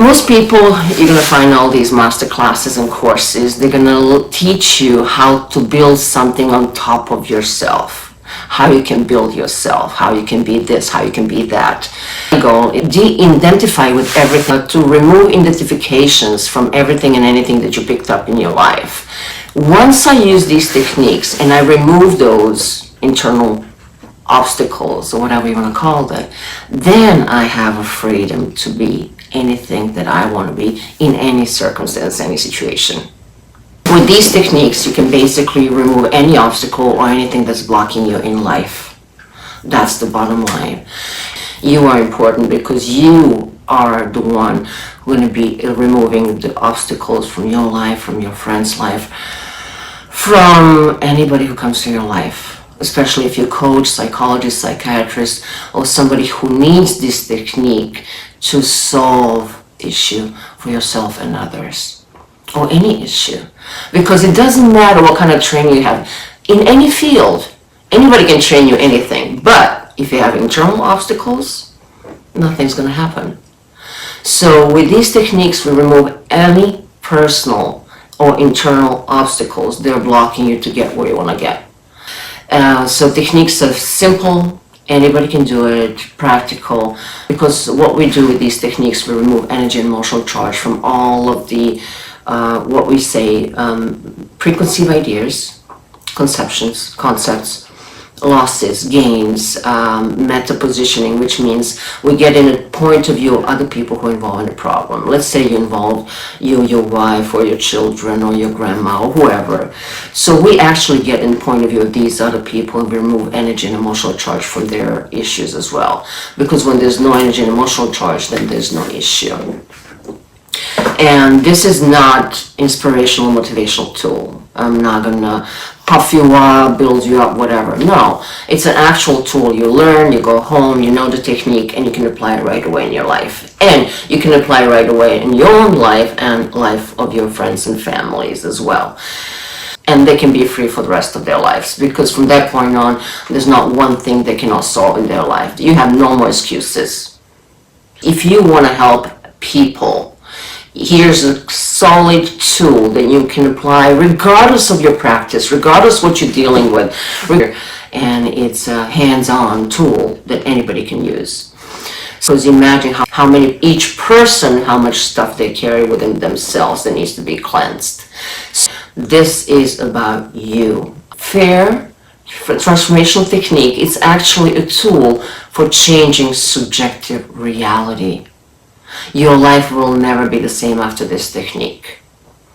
Most people, you're going to find all these master classes and courses, they're going to teach you how to build something on top of yourself. How you can build yourself, how you can be this, how you can be that. Go de-identify with everything, to remove identifications from everything and anything that you picked up in your life. Once I use these techniques and I remove those internal obstacles, or whatever you want to call that, then I have a freedom to be anything that I want to be in any circumstance, any situation. With these techniques, you can basically remove any obstacle or anything that's blocking you in life. That's the bottom line. You are important because you are the one who is going to be removing the obstacles from your life, from your friend's life, from anybody who comes to your life, especially if you're a coach, psychologist, psychiatrist, or somebody who needs this technique to solve the issue for yourself and others, or any issue. Because it doesn't matter what kind of training you have. In any field, anybody can train you anything, but if you have internal obstacles, nothing's going to happen. So with these techniques, we remove any personal or internal obstacles that are blocking you to get where you want to get. So techniques are simple, anybody can do it, practical, because what we do with these techniques, we remove energy and emotional charge from all of the what we say, preconceived ideas, conceptions, concepts, losses, gains, meta positioning, which means we get in a point of view of other people who are involved in the problem. Let's say you involve your wife, or your children, or your grandma, or whoever. So we actually get in the point of view of these other people, and we remove energy and emotional charge from their issues as well. Because when there's no energy and emotional charge, then there's no issue. And this is not inspirational, motivational tool. I'm not gonna puff you up, build you up, whatever. No, it's an actual tool. You learn, you go home, you know the technique, and you can apply it right away in your life. And you can apply it right away in your own life and life of your friends and families as well. And they can be free for the rest of their lives, because from that point on, there's not one thing they cannot solve in their life. You have no more excuses. If you want to help people, here's a solid tool that you can apply regardless of your practice, regardless what you're dealing with. And it's a hands-on tool that anybody can use. So imagine how many, each person, how much stuff they carry within themselves that needs to be cleansed. So this is about you. FAIR, transformational technique, it's actually a tool for changing subjective reality. Your life will never be the same after this technique.